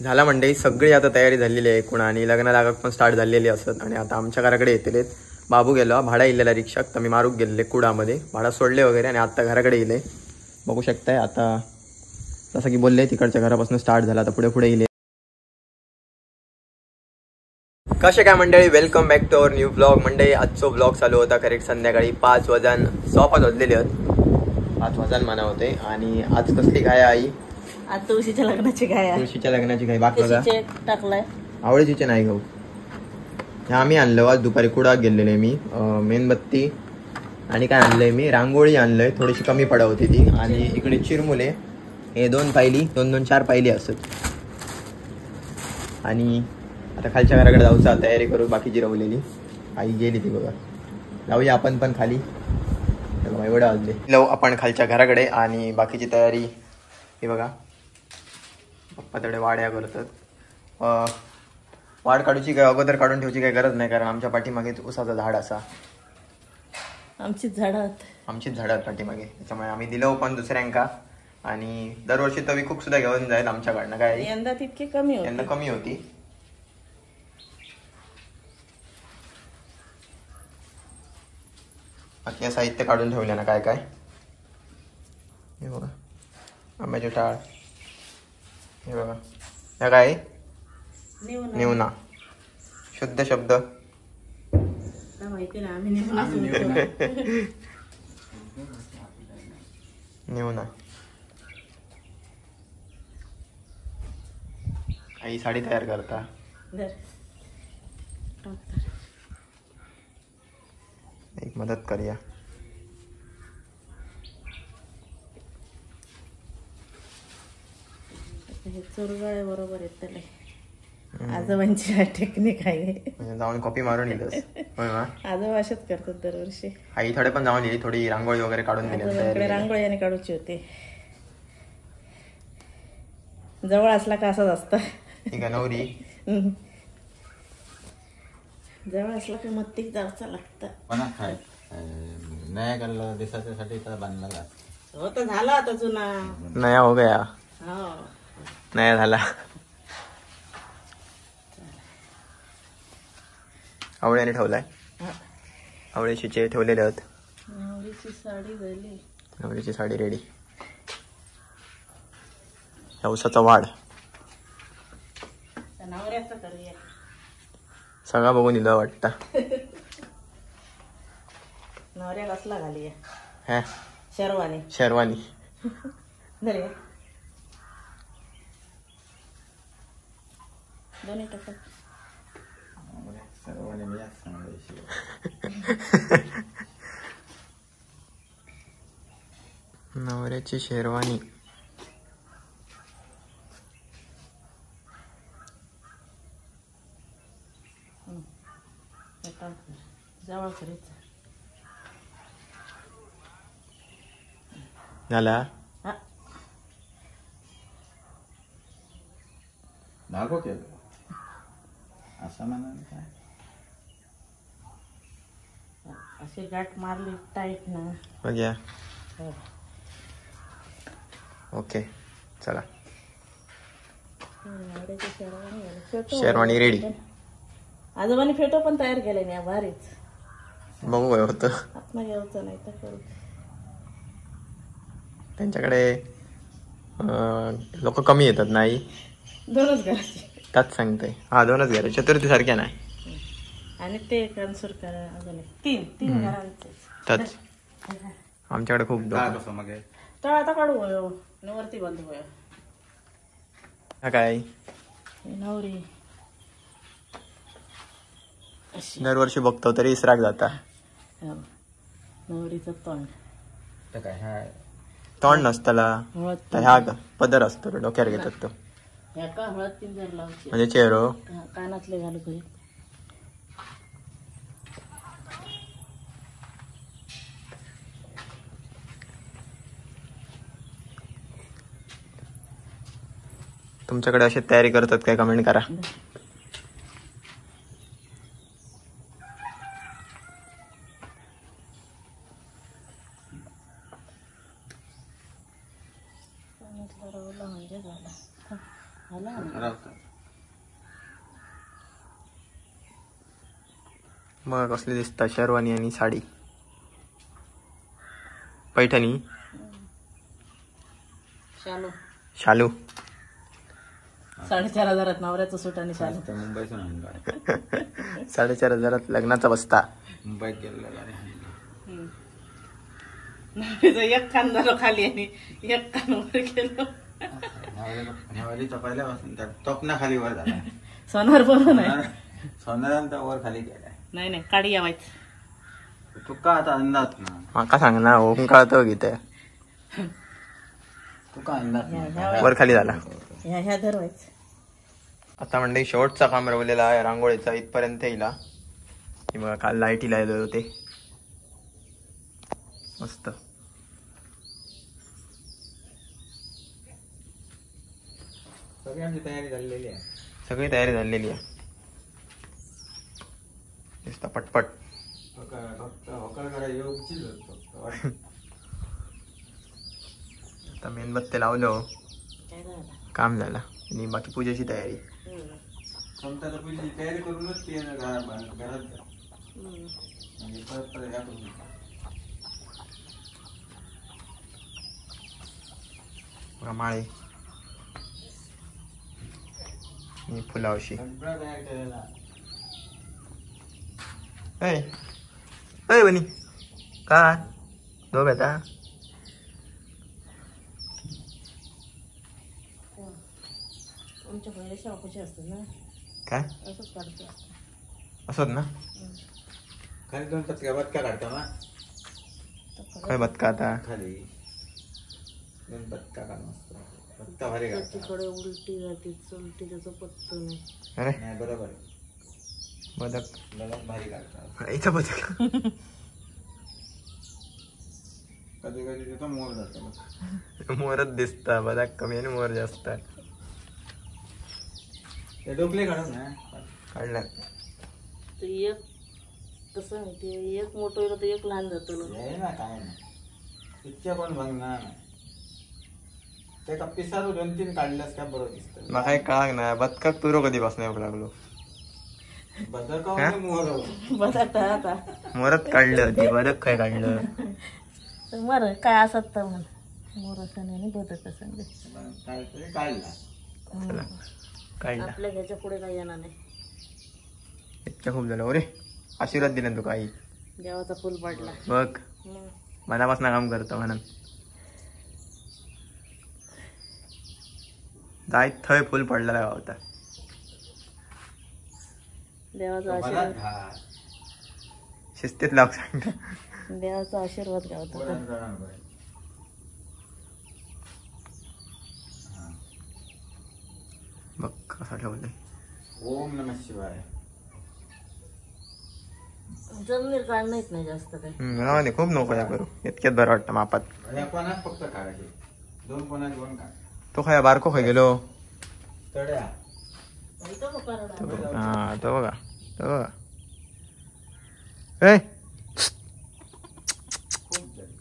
झाला मंडळी, सगळी आता तयारी झालेली आहे एकूण आणि लग्न लागाक पण स्टार्ट झालेली असत आणि आता आमच्या घराकडे येतले. बाबू गेलो भाडा इलेला रिक्षाक, तर मी मारूक गेलेले कुडामध्ये भाडा सोडले वगैरे आणि आता घराकडे येले. बघू शकताय आता जसं की बोलले तिकडच्या घरापासून स्टार्ट झाला, आता पुढे पुढे येले. कसे काय मंडळी, welcome back to our new blog. मंडळी आजचो ब्लॉग चालू होता करेक्ट संध्याकाळी 5 वाजून 6 वाजलेले आहेत. 5 वाजून म्हणा होते. आणि आज कसली काय आई? आज तुळशीच्या लग्नाची गाय आहे. तुळशीच्या लग्नाची गाय बाग बघा टाकलाय. आवळीचे नाही गहू हे आम्ही आणलं. आज दुपारी कुडाक गेलेले मी. मेणबत्ती आणि काय आणलंय मी, रांगोळी आणलंय, थोडीशी कमी पडा होती ती. आणि इकडे चिरमुले हे 2 पायली 2-2 4 पायली असत. आणि आता खालच्या घराकडे जाऊचा तयारी करू, बाकीची रवलेली आई गेली ती बघा. जाऊया आपण पण खाली, एवढं वाजले लव आपण खालच्या घराकडे. आणि बाकीची तयारी हे बघा, पप्पा तेवढे वाड्या करतात. वाढ काढूची काय अगोदर काढून ठेवची काही गरज नाही, कारण आमच्या पाठीमागेच उसाचं झाड असा. आमचीच झाडात पाठीमागे, त्याच्यामुळे आम्ही दिलो पण दुसऱ्यांका. आणि दरवर्षी तवी खूप सुद्धा घेऊन जाईल आमच्याकडनं. काय यंदा तितकी कमी होती. यंदा कमी होती. बाकी साहित्य काढून ठेवले ना काय काय. हे बघा आंब्याची टाळ, हे बघा या काय निवना, शुद्ध शब्द माहिती ना आम्ही निवना. आई साडी तयार करता. एक मदत करूया. हे चुरगळे बरोबर येत आजोबांची टेक्निक आहे. म्हणजे जाऊन कॉपी मारून येतस. आजोबा अशाच करतात दरवर्षी. आई थोडे पण जाऊन येईल, थोडी रांगोळी वगैरे काढून दिली. रांगोळी आणि काढूची होते. जवळ असला का असंच असतं. ठीक आहे नवरी जवळ असला की मत्तीक जावचं लागतं. नया कलर दिसासाठी बांधला हो तर झाला आता जुना. नया हो गया. हो नया झाला. आवळ्याने ठेवलाय. आवळ्याची ठेवलेले आहेत. नवरीची साडी झाली. नवरीची साडी रेडी. उसाचा वाढ नवऱ्याचा करूया. सगळा बघून दिलं वाटतं. नवऱ्या कसला घालूया? हा शेरवानी. शेरवानी दोन्ही टाका. नवऱ्याची शेरवानी. जवळ करायचं झाला. नागो केलं असं म्हणाल काय. अशी गाठ मारली टाईट ना बघ्या. ओके चला, शेरवानी रेडी. आजोबांनी फेटो पण तयार केलाय ना भारीच. बघू काय होतं. आत्मा घ्यायचं नाही तर करू. त्यांच्याकडे लोक कमी येतात. नाही 2च घराचे त्याच सांगते. हा 2च घर, चतुर्थी सारख्या नाही. आणि ते कन्सुर करा अजून 3 घरांचे त्याच. आमच्याकडे खूप तर आता काढू होय वरती बंद होय. काय नवरी दरवर्षी बघतो तरी इसराक जाता. नवरीचं तोंड काय तोंड नसताला ह्या पदर असतो डोक्यावर घेतात तो. हळद पिंजर लावची म्हणजे चेहरो कानातले घालू घे. तुमच्याकडे अशी तयारी करतात काय, कमेंट करा. म्हणजे झाला झाला मग कसली दिसता शेरवानी आणि साडी पैठणी शालू शालू 4,500 नवऱ्याचं सूट आणि शालू. ते मुंबईतून आणलं 4,500 लग्नाचा बस्ता. मुंबईत गेलेलं गाडी आणली. नवरीचं एक कान झालं खाली आणि एक कान वर गेलो. न्यावालीचा पहिल्यापासून त्या टोपना खाली वर झाला. सोनार बरोबर नाही. सोनारांचा वर खाली गेलाय. नाही काढी यावायचं. तुका आता अंदाज ना. माका सांग ना ओम कळतो की ते तुका अंदाज ना. वर खाली झाला. ह्या धरवायचं. आता म्हणजे शेवटचा काम रवलेला आहे रांगोळीचा इथपर्यंत येईला. हे बघा काल लाईटी लावले होते मस्त. सगळ्यांची तयारी झालेली आहे. सगळी तयारी झालेली आहे. नुसता पटपट. फक्त होकार करा योगचीच फक्त. आता मेणबत्ती लावलो काम झालं आणि बाकी पूजेची तयारी. समजा पूजेची तयारी करूनच ते घरात जा. म्हणजे परत ह्या करून माळे आणि फुलावशी. सगळं तयार केलेला. बनी काय दोघ आता तुमच्या पहिले शापूचे असतात ना काय असंच काढतो. असत ना खाली 2 पत्रिका बदका काढता ना. काय बदका आता खाली 2 पत्का काढ मस्त. पत्ता भारी काढता. तिकडे उलटी जाते चलटी त्याचं पत्त नाही. अरे नाही बरोबर आहे. बदक बदक भारी काढता. इथं बदक कधी कधी तिथं मोर जातो. मोरच दिसता बदक कमी आणि मोर जास्त. ते डोकले काढून ना काढलं ते एक कसं माहिती एक मोठं होईल तर एक लहान जातो. हे ना काय ना इतक्या पण बघणार नाही. ते का पिसारू 2-3 काढल्यास काय बरं दिसतं. मग काही कळाग ना बदकाक तुरो कधीपासून येऊ लागलो. बदक हा? मोर बदक आता मोरच काढलं ते बदक काय काढलं. मर काय असत तर म्हण मोर असं नाही बदक असं काहीतरी काढला. चला काढला. आपल्या घ्यायच्या पुढे काही येणार नाही. इतक्या खूप झालं रे. आशीर्वाद दिला तू काही देवाचा फुल पडला बघ मग मनापासून काम करतो म्हणून. जाय थंय फुल पडलेला होता. देवाचा मला आशीर्वाद घाल. शिस्तीत लाग सांगता. देवाचा आशीर्वाद गावतो. पोळ्यात जाणार बाई. बघ कसा ठेवलंय. ओम नमः शिवाय. जमिनीर काढणं येत नाही जास्त काही. नाही खूप नको या करू इतक्यात बरं वाटतं मापात. या कोणात फक्त काढायचे 2 कोणात 2 काढ. तो खाया बारको खाय गेलो. तड्या इथं बघ करडा. हा तो बघा तो बघा. ए खूप झाली.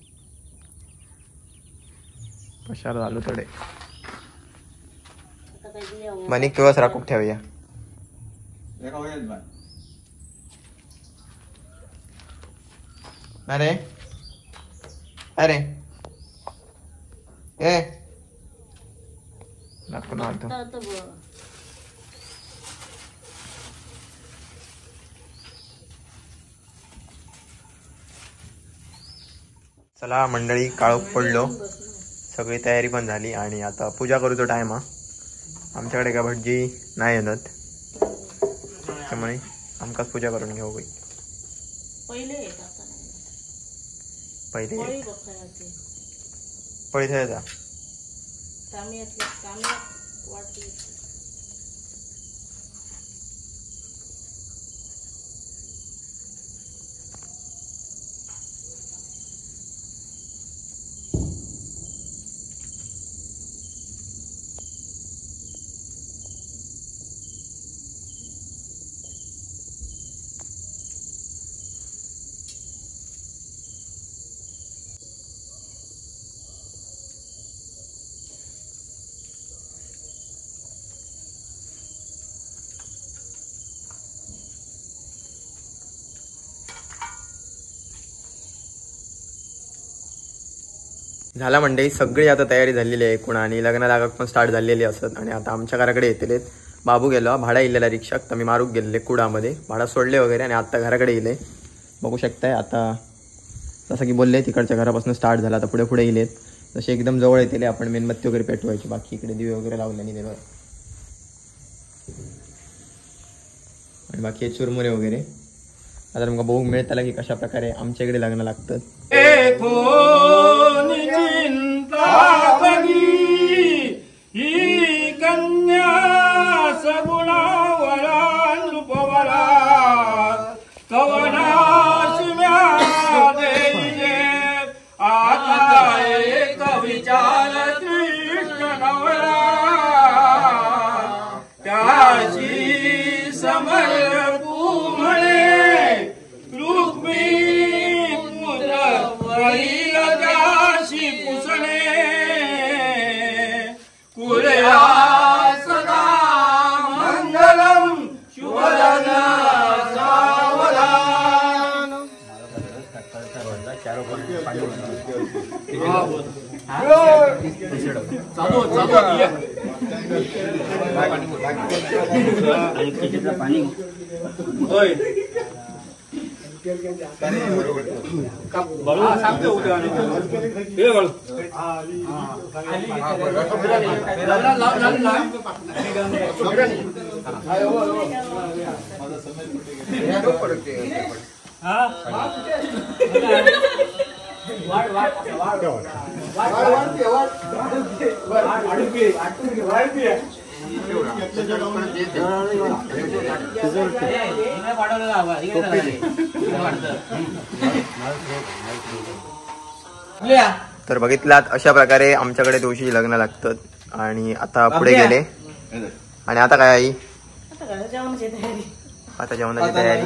पशार झालो थोडे. आता काही दिल्या मनिक तुळस राखूक ठेवूया. एका वयात बांध. अरे अरे ए नको ना तो. आता बघ चला मंडळी काळोख पडलो. सगळी तयारी पण झाली आणि आता पूजा करूचो टाइम हा. आमच्याकडे काय भटजी नाही येत त्यामुळे आमकाच पूजा करून घेऊ बाई. पहिले येत आता नाही. पहिले पळी बघायची पळी ठेवायचा. कामी असली कामी वाटली. झाला मंडळी, सगळी आता तयारी झालेली आहे एकूण आणि लग्न लागाक पण स्टार्ट झालेली असत. आणि आता आमच्या घराकडे येतले. बाबू गेलो भाडा इलेला रिक्षाक, तर मी मारूक गेलेले कुडामध्ये भाडा सोडले वगैरे आणि आता घराकडे येले. बघू शकताय आता जसं की बोलले तिकडच्या घरापासून स्टार्ट झाला. आता पुढे पुढे येलेत. जसे एकदम जवळ येतले आपण मेणबत्ती वगैरे पेटवायची. बाकी इकडे दिवे वगैरे लावल्याने देवा आणि बाकी चुरमुरे वगैरे. आता तुमका बघू मिळताला की कशा प्रकारे आमच्या इकडे लग्न लागतात. ही कन्या सगुणावरा नृपवरा कवनाशिम्या देईले आता एक विचार कृष्ण नवरा त्याशी समर्पू म्हणे रुक्मी पुत्र वरील त्याशी पुसणे कुर्या सदा मंगलम शुभदन सावधान. तर बघितलात अशा प्रकारे आमच्याकडे दिवशी लग्न लागतात. आणि आता पुढे गेले आणि आता काय आई जेवणाची तयारी. आता जेवणाची तयारी.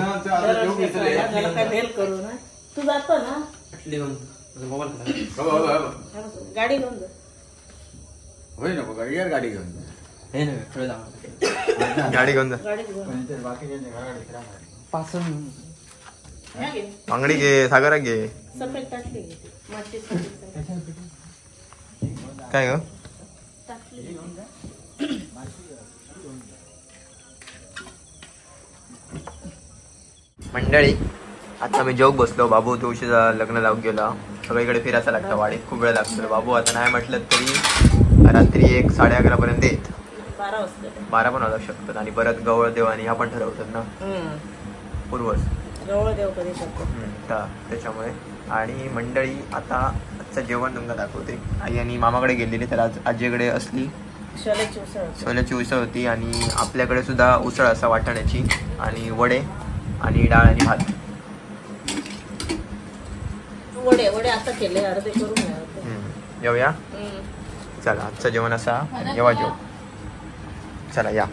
करू ना तू जातो ना गाडी घेऊन जा. होय नको गाडी घेऊन गाडी घेऊन जा. गाडी घेऊन बांगडी घे, सागरा घे. सफेद ताटली घे. माती सफेद काय ग ताटली. मंडळी आता मी जोग बसलो. बाबू तुळशीचा लग्न लावून गेला. सगळीकडे फिरायचं लागतं वाडीत, खूप वेळ लागतो. बाबू आता नाही म्हटलं तरी रात्री 1 11:30 पर्यंत येत. 12 वाजता 12 पण वाजू शकतात. आणि परत गवळ देव आणि ह्या पण ठरवतात ना पूर्वज गवळ देव कधी शकतो त्याच्यामुळे. आणि मंडळी आता आजचं जेवण तुमका दाखवते. आई आणि मामाकडे गेलेली, तर आज आजीकडे असली छोल्याची उसळ होती. आणि आपल्याकडे सुद्धा उसळ असा वाटाण्याची आणि वडे आणि डाळ आणि भात. वडे आता केले अर्धे करून येऊया. चला आजचं जेवण असा. जेव्हा जेव चला या.